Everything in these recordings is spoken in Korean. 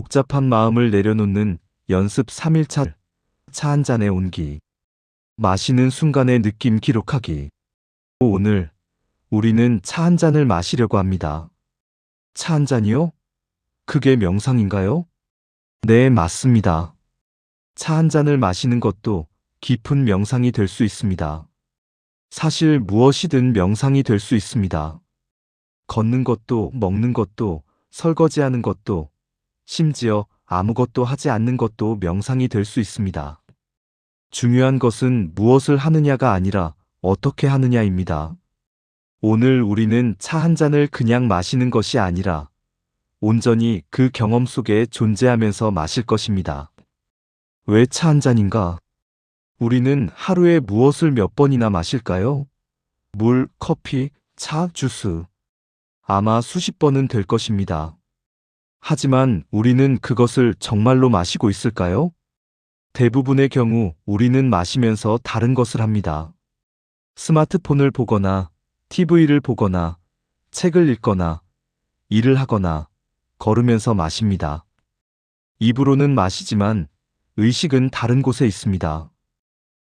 복잡한 마음을 내려놓는 연습 3일차. 차 한 잔의 온기. 마시는 순간의 느낌 기록하기. 오늘 우리는 차 한 잔을 마시려고 합니다. 차 한 잔이요? 그게 명상인가요? 네, 맞습니다. 차 한 잔을 마시는 것도 깊은 명상이 될 수 있습니다. 사실 무엇이든 명상이 될 수 있습니다. 걷는 것도, 먹는 것도, 설거지하는 것도, 심지어 아무것도 하지 않는 것도 명상이 될 수 있습니다. 중요한 것은 무엇을 하느냐가 아니라 어떻게 하느냐입니다. 오늘 우리는 차 한 잔을 그냥 마시는 것이 아니라 온전히 그 경험 속에 존재하면서 마실 것입니다. 왜 차 한 잔인가? 우리는 하루에 무엇을 몇 번이나 마실까요? 물, 커피, 차, 주스. 아마 수십 번은 될 것입니다. 하지만 우리는 그것을 정말로 마시고 있을까요? 대부분의 경우 우리는 마시면서 다른 것을 합니다. 스마트폰을 보거나, TV를 보거나, 책을 읽거나, 일을 하거나, 걸으면서 마십니다. 입으로는 마시지만 의식은 다른 곳에 있습니다.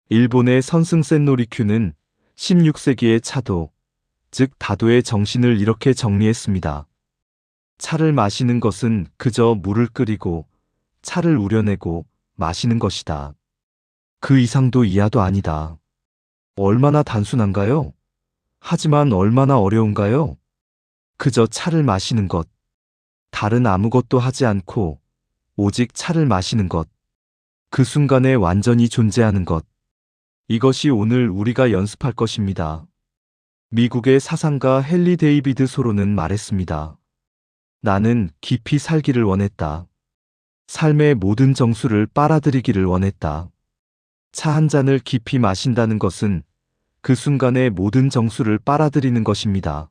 일본의 선승 센노리큐는 16세기의 차도, 즉 다도의 정신을 이렇게 정리했습니다. 차를 마시는 것은 그저 물을 끓이고 차를 우려내고 마시는 것이다. 그 이상도 이하도 아니다. 얼마나 단순한가요? 하지만 얼마나 어려운가요? 그저 차를 마시는 것. 다른 아무것도 하지 않고 오직 차를 마시는 것. 그 순간에 완전히 존재하는 것. 이것이 오늘 우리가 연습할 것입니다. 미국의 사상가 헨리 데이비드 소로는 말했습니다. 나는 깊이 살기를 원했다. 삶의 모든 정수를 빨아들이기를 원했다. 차 한 잔을 깊이 마신다는 것은 그 순간의 모든 정수를 빨아들이는 것입니다.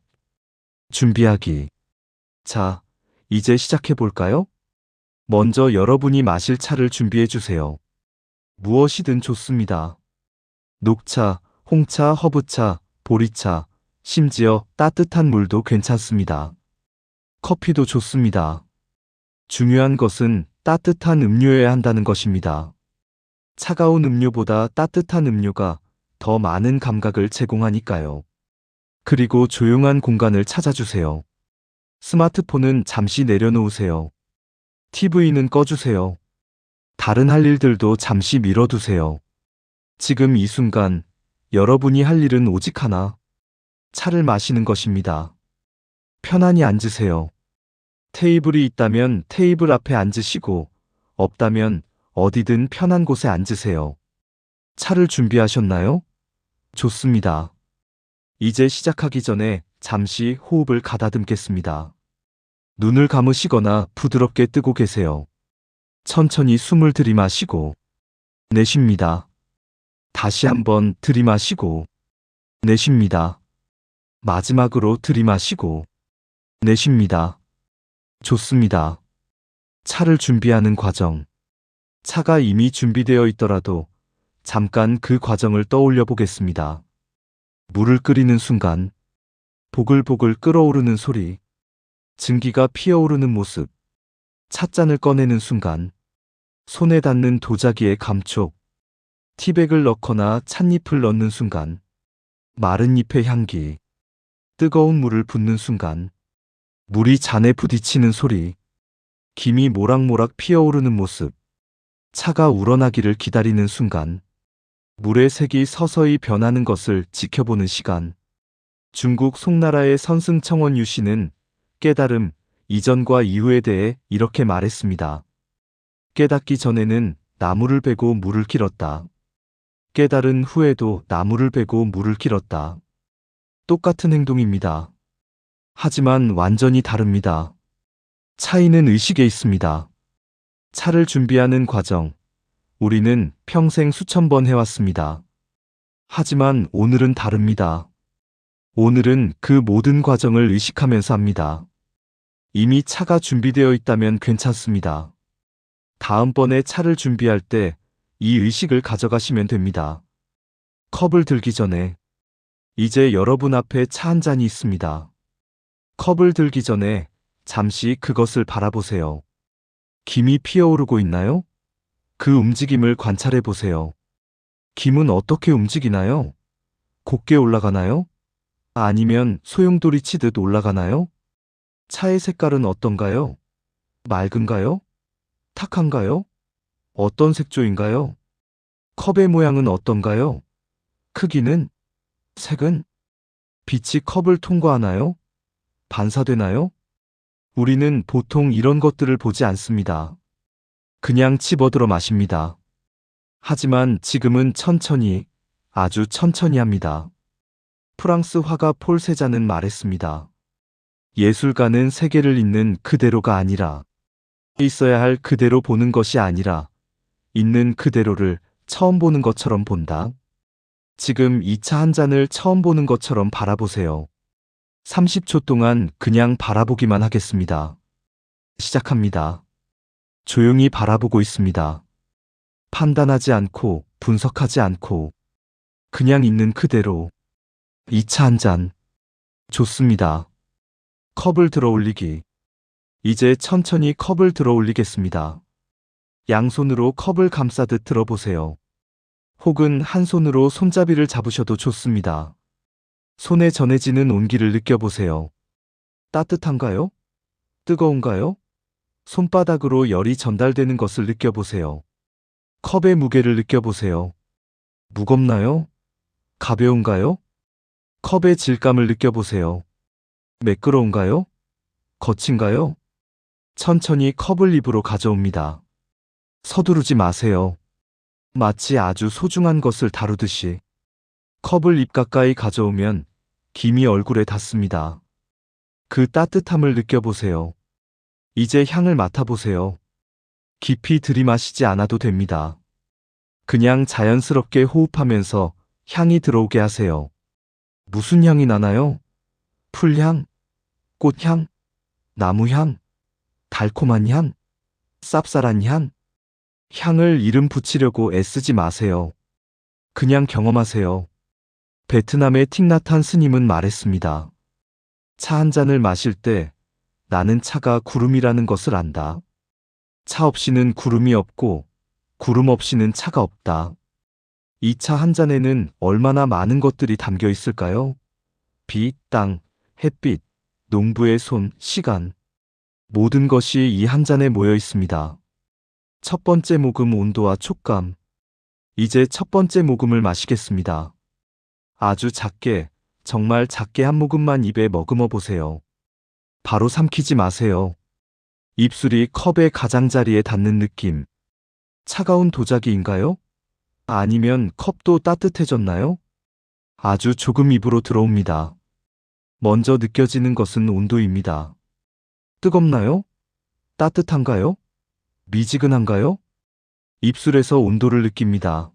준비하기. 자, 이제 시작해 볼까요? 먼저 여러분이 마실 차를 준비해 주세요. 무엇이든 좋습니다. 녹차, 홍차, 허브차, 보리차, 심지어 따뜻한 물도 괜찮습니다. 커피도 좋습니다. 중요한 것은 따뜻한 음료여야 한다는 것입니다. 차가운 음료보다 따뜻한 음료가 더 많은 감각을 제공하니까요. 그리고 조용한 공간을 찾아주세요. 스마트폰은 잠시 내려놓으세요. TV는 꺼주세요. 다른 할 일들도 잠시 미뤄두세요. 지금 이 순간 여러분이 할 일은 오직 하나. 차를 마시는 것입니다. 편안히 앉으세요. 테이블이 있다면 테이블 앞에 앉으시고 없다면 어디든 편한 곳에 앉으세요. 차를 준비하셨나요? 좋습니다. 이제 시작하기 전에 잠시 호흡을 가다듬겠습니다. 눈을 감으시거나 부드럽게 뜨고 계세요. 천천히 숨을 들이마시고 내쉽니다. 다시 한번 들이마시고 내쉽니다. 마지막으로 들이마시고 내쉽니다. 좋습니다. 차를 준비하는 과정. 차가 이미 준비되어 있더라도 잠깐 그 과정을 떠올려 보겠습니다. 물을 끓이는 순간, 보글보글 끓어오르는 소리, 증기가 피어오르는 모습, 찻잔을 꺼내는 순간, 손에 닿는 도자기의 감촉, 티백을 넣거나 찻잎을 넣는 순간, 마른 잎의 향기, 뜨거운 물을 붓는 순간, 물이 잔에 부딪히는 소리, 김이 모락모락 피어오르는 모습, 차가 우러나기를 기다리는 순간, 물의 색이 서서히 변하는 것을 지켜보는 시간. 중국 송나라의 선승청원 유씨는 깨달음 이전과 이후에 대해 이렇게 말했습니다. 깨닫기 전에는 나무를 베고 물을 길었다. 깨달은 후에도 나무를 베고 물을 길었다. 똑같은 행동입니다. 하지만 완전히 다릅니다. 차이는 의식에 있습니다. 차를 준비하는 과정. 우리는 평생 수천 번 해왔습니다. 하지만 오늘은 다릅니다. 오늘은 그 모든 과정을 의식하면서 합니다. 이미 차가 준비되어 있다면 괜찮습니다. 다음번에 차를 준비할 때 이 의식을 가져가시면 됩니다. 컵을 들기 전에 이제 여러분 앞에 차 한 잔이 있습니다. 컵을 들기 전에 잠시 그것을 바라보세요. 김이 피어오르고 있나요? 그 움직임을 관찰해 보세요. 김은 어떻게 움직이나요? 곱게 올라가나요? 아니면 소용돌이 치듯 올라가나요? 차의 색깔은 어떤가요? 맑은가요? 탁한가요? 어떤 색조인가요? 컵의 모양은 어떤가요? 크기는? 색은? 빛이 컵을 통과하나요? 반사되나요? 우리는 보통 이런 것들을 보지 않습니다. 그냥 집어들어 마십니다. 하지만 지금은 천천히, 아주 천천히 합니다. 프랑스 화가 폴 세자는 말했습니다. 예술가는 세계를 있는 그대로가 아니라 있어야 할 그대로 보는 것이 아니라 있는 그대로를 처음 보는 것처럼 본다. 지금 이 차 한 잔을 처음 보는 것처럼 바라보세요. 30초 동안 그냥 바라보기만 하겠습니다. 시작합니다. 조용히 바라보고 있습니다. 판단하지 않고 분석하지 않고 그냥 있는 그대로. 이 차 한 잔. 좋습니다. 컵을 들어 올리기. 이제 천천히 컵을 들어 올리겠습니다. 양손으로 컵을 감싸듯 들어보세요. 혹은 한 손으로 손잡이를 잡으셔도 좋습니다. 손에 전해지는 온기를 느껴보세요. 따뜻한가요? 뜨거운가요? 손바닥으로 열이 전달되는 것을 느껴보세요. 컵의 무게를 느껴보세요. 무겁나요? 가벼운가요? 컵의 질감을 느껴보세요. 매끄러운가요? 거친가요? 천천히 컵을 입으로 가져옵니다. 서두르지 마세요. 마치 아주 소중한 것을 다루듯이. 컵을 입 가까이 가져오면 김이 얼굴에 닿습니다. 그 따뜻함을 느껴보세요. 이제 향을 맡아보세요. 깊이 들이마시지 않아도 됩니다. 그냥 자연스럽게 호흡하면서 향이 들어오게 하세요. 무슨 향이 나나요? 풀향? 꽃향? 나무향? 달콤한 향? 쌉쌀한 향? 향을 이름 붙이려고 애쓰지 마세요. 그냥 경험하세요. 베트남의 틱나탄 스님은 말했습니다. 차 한 잔을 마실 때 나는 차가 구름이라는 것을 안다. 차 없이는 구름이 없고 구름 없이는 차가 없다. 이 차 한 잔에는 얼마나 많은 것들이 담겨 있을까요? 빛, 땅, 햇빛, 농부의 손, 시간. 모든 것이 이 한 잔에 모여 있습니다. 첫 번째 모금 온도와 촉감. 이제 첫 번째 모금을 마시겠습니다. 아주 작게, 정말 작게 한 모금만 입에 머금어 보세요. 바로 삼키지 마세요. 입술이 컵의 가장자리에 닿는 느낌. 차가운 도자기인가요? 아니면 컵도 따뜻해졌나요? 아주 조금 입으로 들어옵니다. 먼저 느껴지는 것은 온도입니다. 뜨겁나요? 따뜻한가요? 미지근한가요? 입술에서 온도를 느낍니다.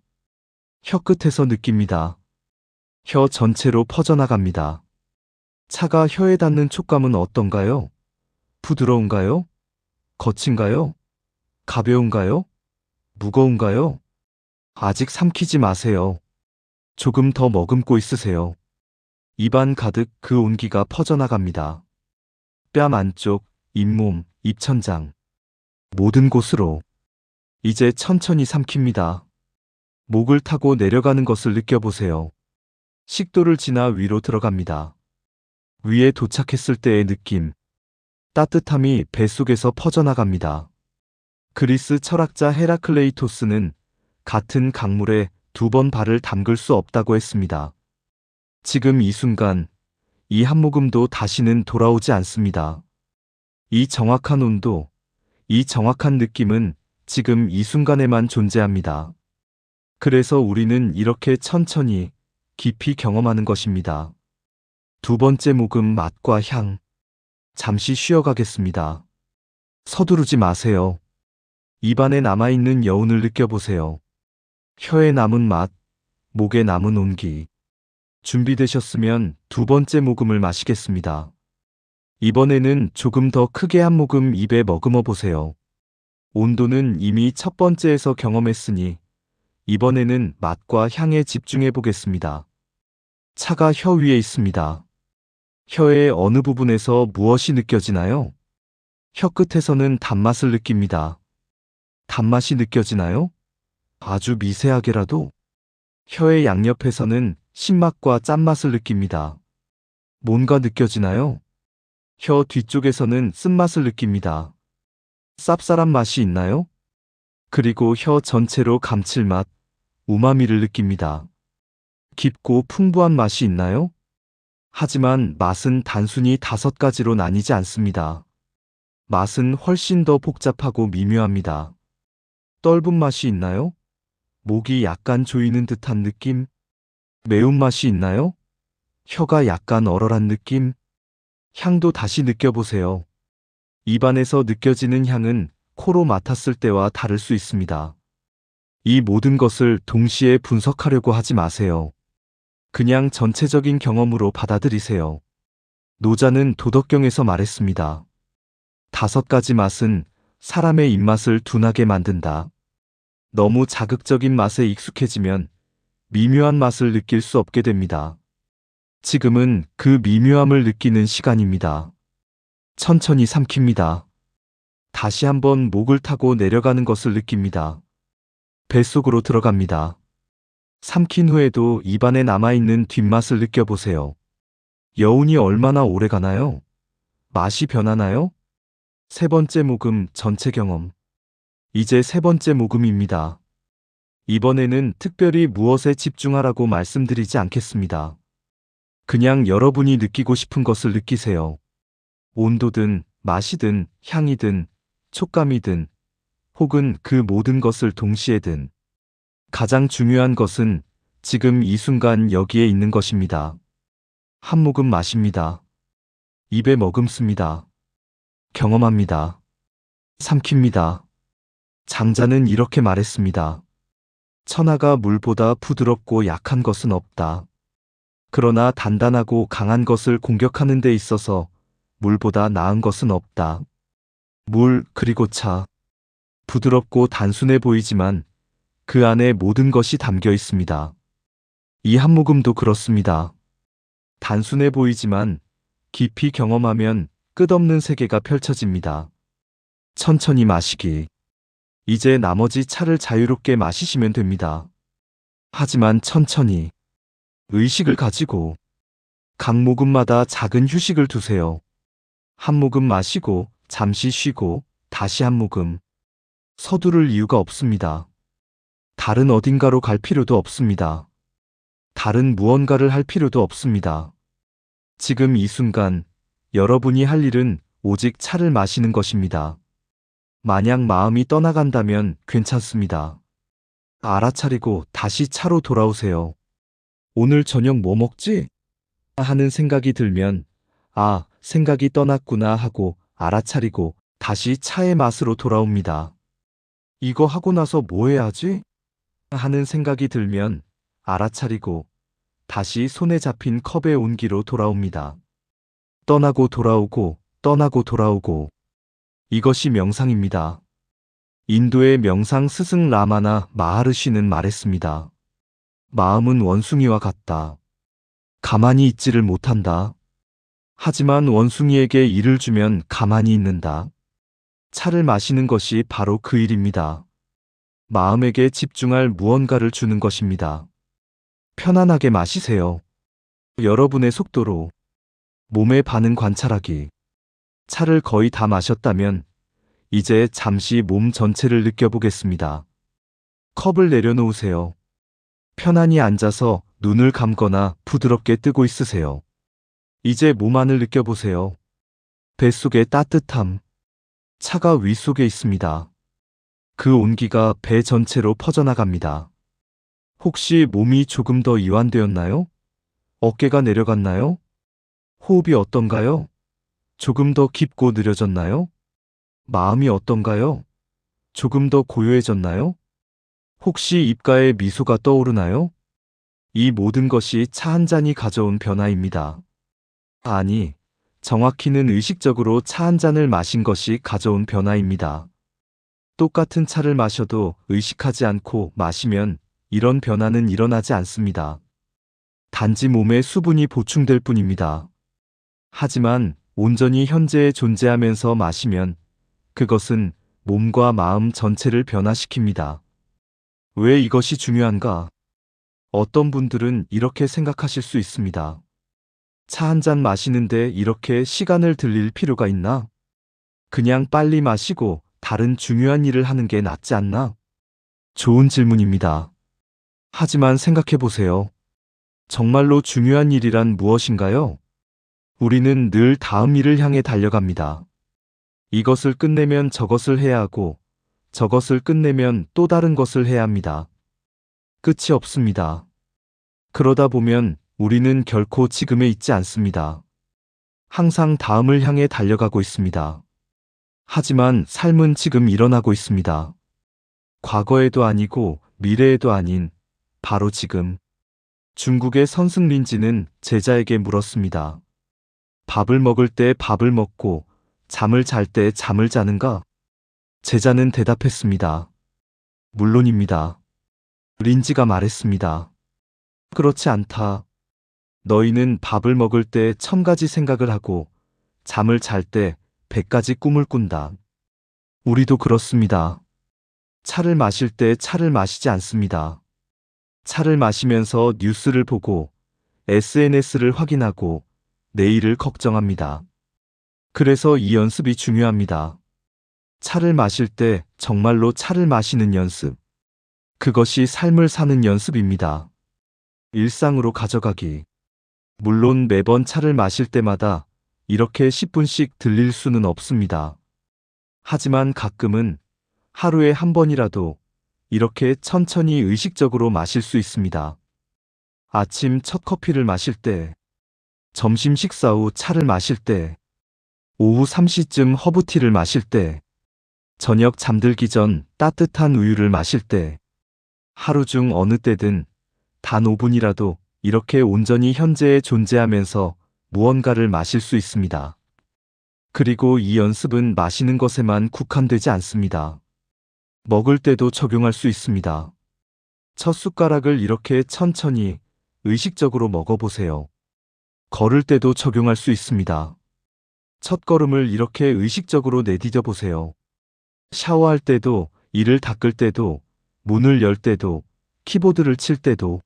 혀끝에서 느낍니다. 혀 전체로 퍼져나갑니다. 차가 혀에 닿는 촉감은 어떤가요? 부드러운가요? 거친가요? 가벼운가요? 무거운가요? 아직 삼키지 마세요. 조금 더 머금고 있으세요. 입안 가득 그 온기가 퍼져나갑니다. 뺨 안쪽, 잇몸, 입천장. 모든 곳으로. 이제 천천히 삼킵니다. 목을 타고 내려가는 것을 느껴보세요. 식도를 지나 위로 들어갑니다. 위에 도착했을 때의 느낌. 따뜻함이 뱃속에서 퍼져나갑니다. 그리스 철학자 헤라클레이토스는 같은 강물에 2번 발을 담글 수 없다고 했습니다. 지금 이 순간, 이 한 모금도 다시는 돌아오지 않습니다. 이 정확한 온도, 이 정확한 느낌은 지금 이 순간에만 존재합니다. 그래서 우리는 이렇게 천천히, 깊이 경험하는 것입니다. 두 번째 모금 맛과 향. 잠시 쉬어가겠습니다. 서두르지 마세요. 입안에 남아있는 여운을 느껴보세요. 혀에 남은 맛, 목에 남은 온기. 준비되셨으면 두 번째 모금을 마시겠습니다. 이번에는 조금 더 크게 한 모금 입에 머금어 보세요. 온도는 이미 첫 번째에서 경험했으니 이번에는 맛과 향에 집중해 보겠습니다. 차가 혀 위에 있습니다. 혀의 어느 부분에서 무엇이 느껴지나요? 혀 끝에서는 단맛을 느낍니다. 단맛이 느껴지나요? 아주 미세하게라도? 혀의 양옆에서는 신맛과 짠맛을 느낍니다. 뭔가 느껴지나요? 혀 뒤쪽에서는 쓴맛을 느낍니다. 쌉쌀한 맛이 있나요? 그리고 혀 전체로 감칠맛, 우마미를 느낍니다. 깊고 풍부한 맛이 있나요? 하지만 맛은 단순히 5가지로 나뉘지 않습니다. 맛은 훨씬 더 복잡하고 미묘합니다. 떫은 맛이 있나요? 목이 약간 조이는 듯한 느낌? 매운맛이 있나요? 혀가 약간 얼얼한 느낌? 향도 다시 느껴보세요. 입안에서 느껴지는 향은 코로 맡았을 때와 다를 수 있습니다. 이 모든 것을 동시에 분석하려고 하지 마세요. 그냥 전체적인 경험으로 받아들이세요. 노자는 도덕경에서 말했습니다. 5가지 맛은 사람의 입맛을 둔하게 만든다. 너무 자극적인 맛에 익숙해지면 미묘한 맛을 느낄 수 없게 됩니다. 지금은 그 미묘함을 느끼는 시간입니다. 천천히 삼킵니다. 다시 한번 목을 타고 내려가는 것을 느낍니다. 뱃속으로 들어갑니다. 삼킨 후에도 입안에 남아있는 뒷맛을 느껴보세요. 여운이 얼마나 오래 가나요? 맛이 변하나요? 3번째 모금 전체 경험. 이제 3번째 모금입니다. 이번에는 특별히 무엇에 집중하라고 말씀드리지 않겠습니다. 그냥 여러분이 느끼고 싶은 것을 느끼세요. 온도든, 맛이든, 향이든, 촉감이든, 혹은 그 모든 것을 동시에든. 가장 중요한 것은 지금 이 순간 여기에 있는 것입니다. 한 모금 마십니다. 입에 머금습니다. 경험합니다. 삼킵니다. 장자는 이렇게 말했습니다. 천하가 물보다 부드럽고 약한 것은 없다. 그러나 단단하고 강한 것을 공격하는 데 있어서 물보다 나은 것은 없다. 물 그리고 차. 부드럽고 단순해 보이지만 그 안에 모든 것이 담겨 있습니다. 이 한 모금도 그렇습니다. 단순해 보이지만 깊이 경험하면 끝없는 세계가 펼쳐집니다. 천천히 마시기. 이제 나머지 차를 자유롭게 마시시면 됩니다. 하지만 천천히. 의식을 가지고. 각 모금마다 작은 휴식을 두세요. 한 모금 마시고 잠시 쉬고 다시 한 모금. 서두를 이유가 없습니다. 다른 어딘가로 갈 필요도 없습니다. 다른 무언가를 할 필요도 없습니다. 지금 이 순간 여러분이 할 일은 오직 차를 마시는 것입니다. 만약 마음이 떠나간다면 괜찮습니다. 알아차리고 다시 차로 돌아오세요. 오늘 저녁 뭐 먹지? 하는 생각이 들면 생각이 떠났구나 하고 알아차리고 다시 차의 맛으로 돌아옵니다. 이거 하고 나서 뭐 해야 하지? 하는 생각이 들면 알아차리고 다시 손에 잡힌 컵의 온기로 돌아옵니다. 떠나고 돌아오고 떠나고 돌아오고. 이것이 명상입니다. 인도의 명상 스승 라마나 마하르시는 말했습니다. 마음은 원숭이와 같다. 가만히 있지를 못한다. 하지만 원숭이에게 일을 주면 가만히 있는다. 차를 마시는 것이 바로 그 일입니다. 마음에게 집중할 무언가를 주는 것입니다. 편안하게 마시세요. 여러분의 속도로. 몸의 반응 관찰하기. 차를 거의 다 마셨다면 이제 잠시 몸 전체를 느껴보겠습니다. 컵을 내려놓으세요. 편안히 앉아서 눈을 감거나 부드럽게 뜨고 있으세요. 이제 몸 안을 느껴보세요. 뱃속의 따뜻함. 차가 윗속에 있습니다. 그 온기가 배 전체로 퍼져나갑니다. 혹시 몸이 조금 더 이완되었나요? 어깨가 내려갔나요? 호흡이 어떤가요? 조금 더 깊고 느려졌나요? 마음이 어떤가요? 조금 더 고요해졌나요? 혹시 입가에 미소가 떠오르나요? 이 모든 것이 차 한 잔이 가져온 변화입니다. 아니, 정확히는 의식적으로 차 한 잔을 마신 것이 가져온 변화입니다. 똑같은 차를 마셔도 의식하지 않고 마시면 이런 변화는 일어나지 않습니다. 단지 몸에 수분이 보충될 뿐입니다. 하지만 온전히 현재에 존재하면서 마시면 그것은 몸과 마음 전체를 변화시킵니다. 왜 이것이 중요한가? 어떤 분들은 이렇게 생각하실 수 있습니다. 차 한 잔 마시는데 이렇게 시간을 들일 필요가 있나? 그냥 빨리 마시고 다른 중요한 일을 하는 게 낫지 않나? 좋은 질문입니다. 하지만 생각해 보세요. 정말로 중요한 일이란 무엇인가요? 우리는 늘 다음 일을 향해 달려갑니다. 이것을 끝내면 저것을 해야 하고, 저것을 끝내면 또 다른 것을 해야 합니다. 끝이 없습니다. 그러다 보면 우리는 결코 지금에 있지 않습니다. 항상 다음을 향해 달려가고 있습니다. 하지만 삶은 지금 일어나고 있습니다. 과거에도 아니고 미래에도 아닌 바로 지금. 중국의 선승린지는 제자에게 물었습니다. 밥을 먹을 때 밥을 먹고 잠을 잘 때 잠을 자는가? 제자는 대답했습니다. 물론입니다. 린지가 말했습니다. 그렇지 않다. 너희는 밥을 먹을 때 1000가지 생각을 하고 잠을 잘 때 100가지 꿈을 꾼다. 우리도 그렇습니다. 차를 마실 때 차를 마시지 않습니다. 차를 마시면서 뉴스를 보고 SNS를 확인하고 내일을 걱정합니다. 그래서 이 연습이 중요합니다. 차를 마실 때 정말로 차를 마시는 연습. 그것이 삶을 사는 연습입니다. 일상으로 가져가기. 물론 매번 차를 마실 때마다 이렇게 10분씩 들릴 수는 없습니다. 하지만 가끔은 하루에 한 번이라도 이렇게 천천히 의식적으로 마실 수 있습니다. 아침 첫 커피를 마실 때, 점심 식사 후 차를 마실 때, 오후 3시쯤 허브티를 마실 때, 저녁 잠들기 전 따뜻한 우유를 마실 때, 하루 중 어느 때든 단 5분이라도 이렇게 온전히 현재에 존재하면서 무언가를 마실 수 있습니다. 그리고 이 연습은 마시는 것에만 국한되지 않습니다. 먹을 때도 적용할 수 있습니다. 첫 숟가락을 이렇게 천천히 의식적으로 먹어보세요. 걸을 때도 적용할 수 있습니다. 첫 걸음을 이렇게 의식적으로 내디뎌 보세요. 샤워할 때도, 이를 닦을 때도, 문을 열 때도, 키보드를 칠 때도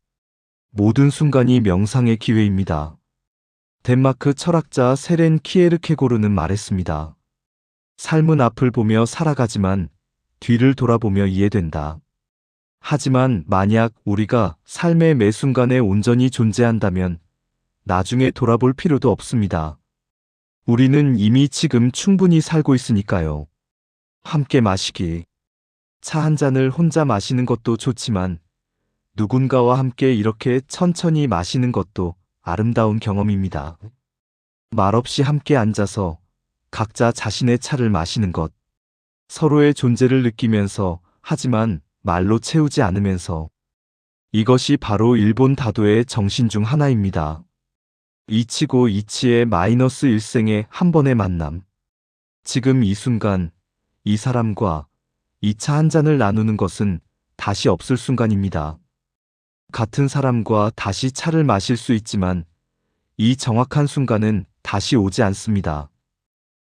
모든 순간이 명상의 기회입니다. 덴마크 철학자 세렌 키에르케고르는 말했습니다. 삶은 앞을 보며 살아가지만 뒤를 돌아보며 이해된다. 하지만 만약 우리가 삶의 매 순간에 온전히 존재한다면 나중에 돌아볼 필요도 없습니다. 우리는 이미 지금 충분히 살고 있으니까요. 함께 마시기. 차 한 잔을 혼자 마시는 것도 좋지만 누군가와 함께 이렇게 천천히 마시는 것도 아름다운 경험입니다. 말없이 함께 앉아서 각자 자신의 차를 마시는 것. 서로의 존재를 느끼면서 하지만 말로 채우지 않으면서. 이것이 바로 일본 다도의 정신 중 하나입니다. 이치고 이치의 마이너스 일생의 한 번의 만남. 지금 이 순간, 이 사람과 이 차 한 잔을 나누는 것은 다시 없을 순간입니다. 같은 사람과 다시 차를 마실 수 있지만 이 정확한 순간은 다시 오지 않습니다.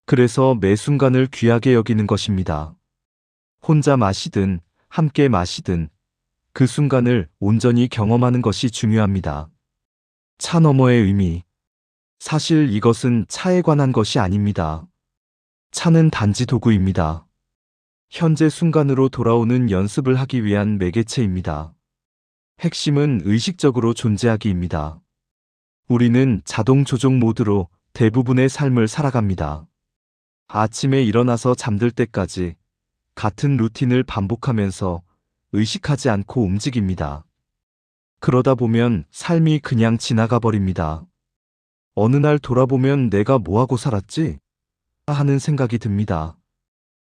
그래서 매 순간을 귀하게 여기는 것입니다. 혼자 마시든 함께 마시든 그 순간을 온전히 경험하는 것이 중요합니다. 차 너머의 의미. 사실 이것은 차에 관한 것이 아닙니다. 차는 단지 도구입니다. 현재 순간으로 돌아오는 연습을 하기 위한 매개체입니다. 핵심은 의식적으로 존재하기입니다. 우리는 자동 조종 모드로 대부분의 삶을 살아갑니다. 아침에 일어나서 잠들 때까지 같은 루틴을 반복하면서 의식하지 않고 움직입니다. 그러다 보면 삶이 그냥 지나가 버립니다. 어느 날 돌아보면 내가 뭐하고 살았지? 하는 생각이 듭니다.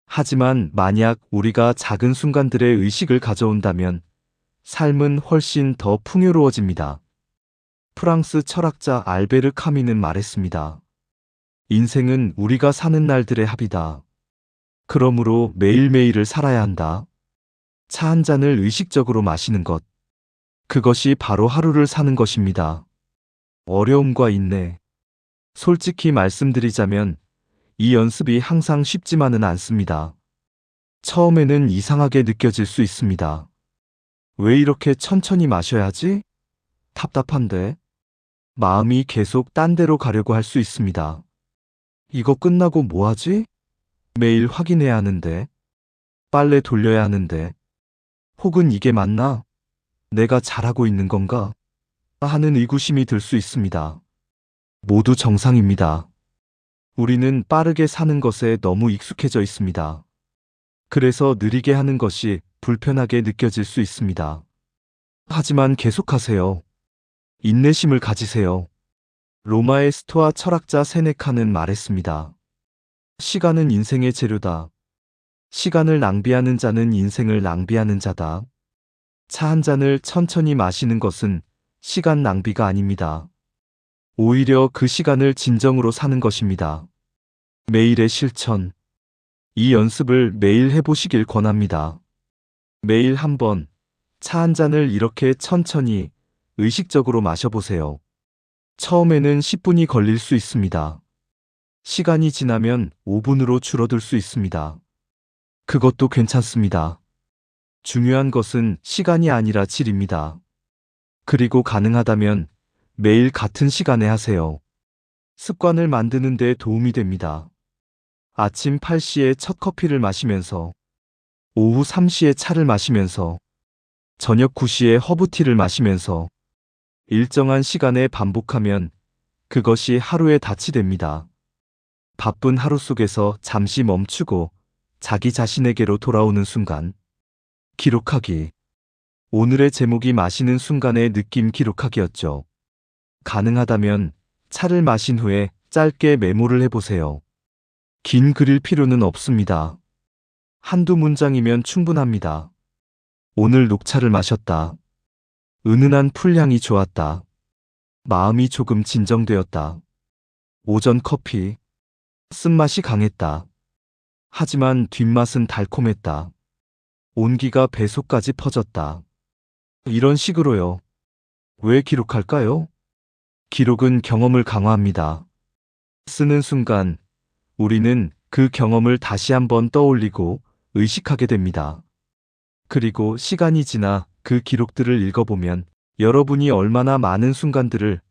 하지만 만약 우리가 작은 순간들의 의식을 가져온다면 삶은 훨씬 더 풍요로워집니다. 프랑스 철학자 알베르 카미는 말했습니다. 인생은 우리가 사는 날들의 합이다. 그러므로 매일매일을 살아야 한다. 차 한 잔을 의식적으로 마시는 것. 그것이 바로 하루를 사는 것입니다. 어려움과 인내. 솔직히 말씀드리자면 이 연습이 항상 쉽지만은 않습니다. 처음에는 이상하게 느껴질 수 있습니다. 왜 이렇게 천천히 마셔야 하지? 답답한데? 마음이 계속 딴 데로 가려고 할 수 있습니다. 이거 끝나고 뭐 하지? 매일 확인해야 하는데. 빨래 돌려야 하는데. 혹은 이게 맞나? 내가 잘하고 있는 건가? 하는 의구심이 들 수 있습니다. 모두 정상입니다. 우리는 빠르게 사는 것에 너무 익숙해져 있습니다. 그래서 느리게 하는 것이 불편하게 느껴질 수 있습니다. 하지만 계속하세요. 인내심을 가지세요. 로마의 스토아 철학자 세네카는 말했습니다. 시간은 인생의 재료다. 시간을 낭비하는 자는 인생을 낭비하는 자다. 차 한 잔을 천천히 마시는 것은 시간 낭비가 아닙니다. 오히려 그 시간을 진정으로 사는 것입니다. 매일의 실천. 이 연습을 매일 해보시길 권합니다. 매일 한 번, 차 한 잔을 이렇게 천천히, 의식적으로 마셔보세요. 처음에는 10분이 걸릴 수 있습니다. 시간이 지나면 5분으로 줄어들 수 있습니다. 그것도 괜찮습니다. 중요한 것은 시간이 아니라 질입니다. 그리고 가능하다면 매일 같은 시간에 하세요. 습관을 만드는 데 도움이 됩니다. 아침 8시에 첫 커피를 마시면서, 오후 3시에 차를 마시면서, 저녁 9시에 허브티를 마시면서 일정한 시간에 반복하면 그것이 하루의 닻이 됩니다. 바쁜 하루 속에서 잠시 멈추고 자기 자신에게로 돌아오는 순간. 기록하기. 오늘의 제목이 마시는 순간의 느낌 기록하기였죠. 가능하다면 차를 마신 후에 짧게 메모를 해보세요. 긴 글일 필요는 없습니다. 한두 문장이면 충분합니다. 오늘 녹차를 마셨다. 은은한 풀향이 좋았다. 마음이 조금 진정되었다. 오전 커피. 쓴맛이 강했다. 하지만 뒷맛은 달콤했다. 온기가 배속까지 퍼졌다. 이런 식으로요. 왜 기록할까요? 기록은 경험을 강화합니다. 쓰는 순간 우리는 그 경험을 다시 한번 떠올리고 의식하게 됩니다. 그리고 시간이 지나 그 기록들을 읽어보면 여러분이 얼마나 많은 순간들을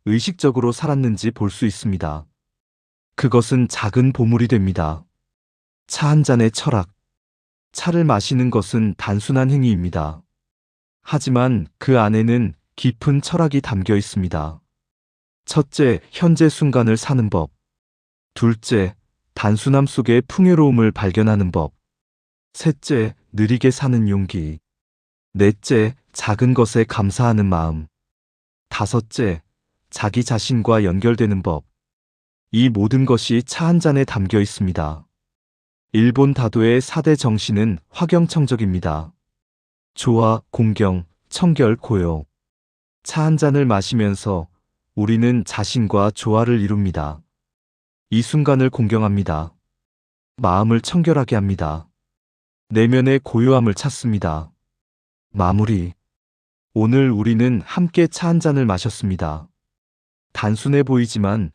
의식적으로 살았는지 볼 수 있습니다. 그것은 작은 보물이 됩니다. 차 한 잔의 철학. 차를 마시는 것은 단순한 행위입니다. 하지만 그 안에는 깊은 철학이 담겨 있습니다. 첫째, 현재 순간을 사는 법. 둘째, 단순함 속에 풍요로움을 발견하는 법. 셋째, 느리게 사는 용기. 넷째, 작은 것에 감사하는 마음. 다섯째, 자기 자신과 연결되는 법. 이 모든 것이 차 한 잔에 담겨 있습니다. 일본 다도의 4대 정신은 화경청적입니다. 조화, 공경, 청결, 고요. 차 한 잔을 마시면서 우리는 자신과 조화를 이룹니다. 이 순간을 공경합니다. 마음을 청결하게 합니다. 내면의 고요함을 찾습니다. 마무리. 오늘 우리는 함께 차 한 잔을 마셨습니다. 단순해 보이지만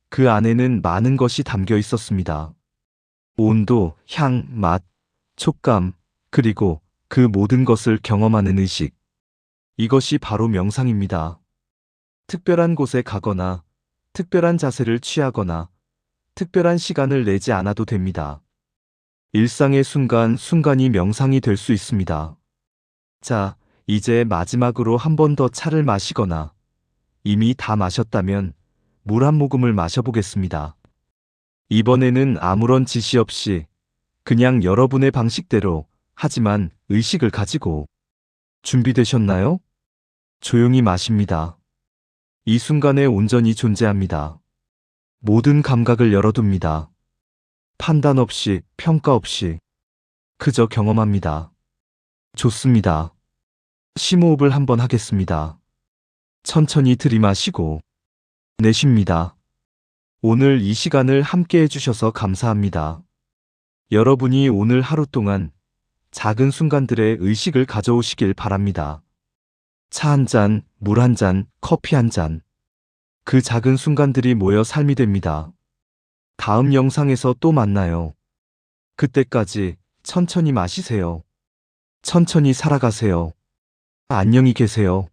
그 안에는 많은 것이 담겨 있었습니다. 온도, 향, 맛, 촉감, 그리고 그 모든 것을 경험하는 의식. 이것이 바로 명상입니다. 특별한 곳에 가거나, 특별한 자세를 취하거나, 특별한 시간을 내지 않아도 됩니다. 일상의 순간순간이 명상이 될 수 있습니다. 자, 이제 마지막으로 한 번 더 차를 마시거나, 이미 다 마셨다면 물 한 모금을 마셔보겠습니다. 이번에는 아무런 지시 없이 그냥 여러분의 방식대로, 하지만 의식을 가지고. 준비되셨나요? 조용히 마십니다. 이 순간에 온전히 존재합니다. 모든 감각을 열어둡니다. 판단 없이, 평가 없이. 그저 경험합니다. 좋습니다. 심호흡을 한번 하겠습니다. 천천히 들이마시고 내쉽니다. 오늘 이 시간을 함께 해주셔서 감사합니다. 여러분이 오늘 하루 동안 작은 순간들의 의식을 가져오시길 바랍니다. 차 한 잔, 물 한 잔, 커피 한 잔. 그 작은 순간들이 모여 삶이 됩니다. 다음 영상에서 또 만나요. 그때까지 천천히 마시세요. 천천히 살아가세요. 안녕히 계세요.